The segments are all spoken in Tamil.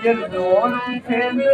எல்லோரும் சேர்ந்து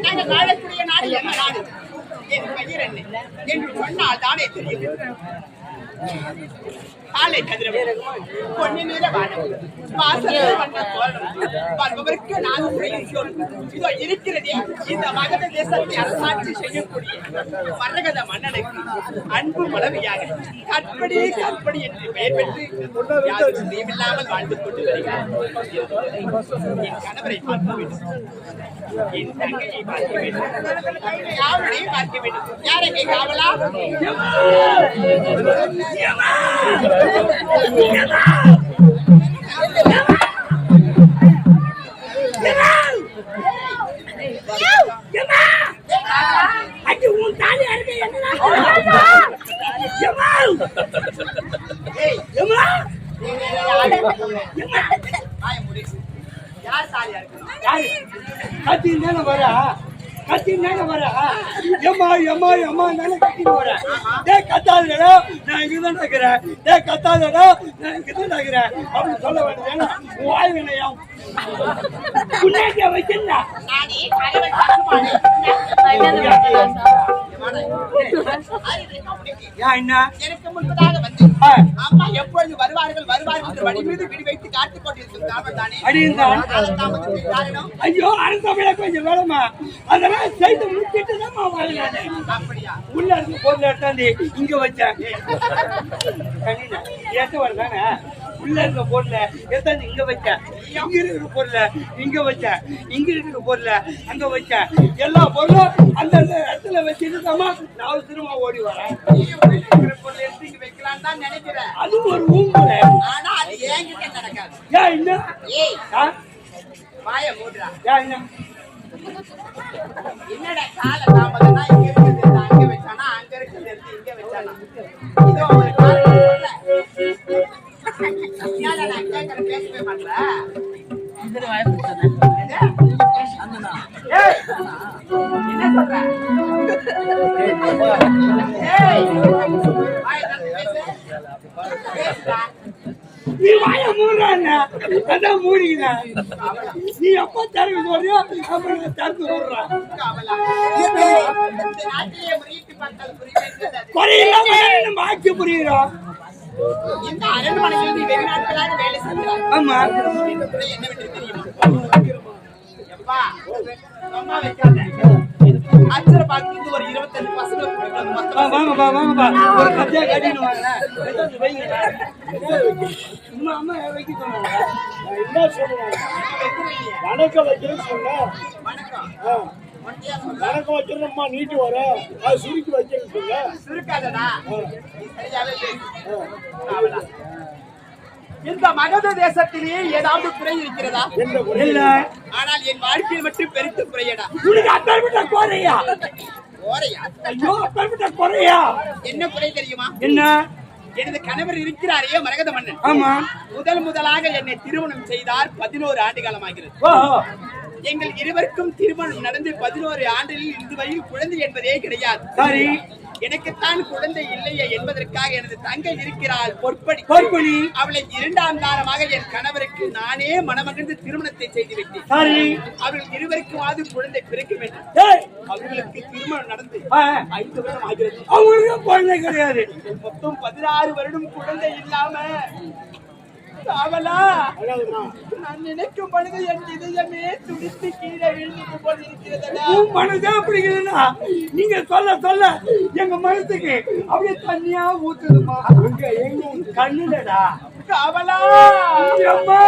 நாங்கள் வாழக்கூடிய நாடு என்ன நாடு, என் பெயர் என்ன என்று சொன்னால் தானே தெரியும். காலை கதிரவன் பொன்னி நீர வானம் வாசல் வண்ண தோரணம் வாழ்பவருக்கு நான் இதோ இருக்கிறதே இந்த மகத தேசத்தை அரசாட்சி செய்யக்கூடிய மரகத மன்னனுக்கு அன்பு மனைவியாக கற்படி கற்படி என்று பெயர் பெற்று யாரும் தெய்வில்லாமல் வாழ்ந்து கொண்டு வருகிறார். என் கணவரை பார்க்க வேண்டும், என் தங்கையை பார்க்க வேண்டும், யாருடையும் பார்க்க வேண்டும். யாரை காவலா கத்தின்னு வர எம்மா எம்மா எம்மா நானே கத்தின்னு வரேன். கத்தாதடா நான் இங்கதான் இருக்கிறேன், கத்தாதடா நான் இங்கதான் இருக்கிறேன் அப்படின்னு சொல்ல வேண்டியது. வாய் வேணையா வச்சிருந்தா எனக்கு முன்பதாக வந்து அம்மா எப்பொழுது வருவார்கள் வருவார்கள் என்று வழி மீது விடி வைத்து காத்துக் கொண்டிருக்கும் காரணம் தானே. ஐயோ அரசமையில கொஞ்சம் வேலைமா அதெல்லாம் செய்து முடிச்சுட்டு தான் உள்ள இருந்து பொருள் எடுத்தாந்து இங்க வச்சேன். எட்டு வருதானே உள்ள இருக்க பொருளை எடுத்தாந்து இங்க வச்சேன், இங்க இருக்கிற பொருளை இங்க வச்சேன், இங்க இருக்கிற பொருளை அங்க வச்சேன். எல்லா பொருளும் அந்த இடத்துல வச்சுட்டுதாமா நான் திரும்ப ஓடி வரேன். பொருள் எடுத்து இங்க வைக்கலான்னு தான் நினைக்கிறேன். அது ஒரு ஊம்புல. ஆனா அது ஏங்கிட்ட நடக்காது. ஏன் என்ன வாய மூடுறா. ஏன் என்ன என்னடா கால தாமதம்னா இங்க இருக்குது அங்க வச்சானா, அங்க இருக்குது இங்க வச்சானா. இதோ ஒரு காரணம் சொல்ல. ஏன்னா நான் கேட்கற பேசவே மாட்டேன். இந்த வாய் போடுறேன். ஏய் என்ன சொல்ற? ஏய் வாய் பேசு. பேசுடா. நீ வாய மூடுறாங்க அதான் மூடிங்க. நீ எப்ப தரவு சொல்றியோ அப்புறம் தரத்து விடுறான். குறையில்லாம நம்ம ஆட்சி புரியுறோம். இந்த அரண்மனையில் நீ வெகு நாட்களாக வேலை செய்கிறாய். ஆமா. என்னவென்று தெரியுமா? எப்பா அம்மா வைக்காத அச்சர பாக்கி ஒரு 25 பசங்க வாங்கப்பா வாங்கப்பா ஒரு கத்தியா கட்டின்னு வாங்க. அம்மா அம்மா வைக்க சொன்னாங்க. என்ன சொல்லுவாங்க? வணக்கம் வைக்கிறேன்னு சொன்னா வணக்கம் வணக்கம் வச்சிருந்தம்மா நீட்டு வர அது சுருக்கி வைக்கிறேன்னு சொல்ல சுருக்காதடா. சரியாவே பேசு. இந்த மகத தேசத்திலே ஏதாவது குறை இருக்கிறதா? இல்ல. ஆனால் என் வாழ்க்கையில் மட்டும் பெருத்து குறையடா. உனக்கு அப்பேற்பட்ட குறையா? குறையா? ஐயோ அப்பேற்பட்ட குறையா? என்ன குறை தெரியுமா? என்ன? எனது கணவர் இருக்கிறாரே மரகத மன்னன். ஆமா. முதலாக என்னை திருமணம் செய்தார். 11 ஆண்டு காலமாகிறது. எங்கள் இருவருக்கும் திருமணம் நடந்து 11 ஆண்டுகளில் இன்று வரையில் குழந்தை என்பதே கிடையாது. சரி. எனக்குத்தான் குழந்தை இல்லையே என்பதற்காக எனது தங்கை இருக்கிறாள் பொற்படி. அவளை 2ஆம் தாரமாக என் கணவருக்கு நானே மனமகிழ்ந்து திருமணத்தை செய்து வைத்தேன். சரி. அவர்கள் இருவருக்குமாவது குழந்தை பிறக்க வேண்டும். அவர்களுக்கு திருமணம் நடந்து 5 வருடம் ஆகிறது. அவங்களுக்கு குழந்தை கிடையாது. மொத்தம் 16 வருடம் குழந்தை இல்லாம அவளா நான் நினைக்கும் பொழுது என் இதயமே துடித்து கீழே விழுந்து போல் இருக்கிறதா. உன் மனசே அப்படிங்கிறதுனா நீங்க சொல்ல சொல்ல எங்க மனசுக்கு அப்படியே தண்ணியா ஊத்துதுமா. எங்க கண்ணுலடா அவளா அம்மா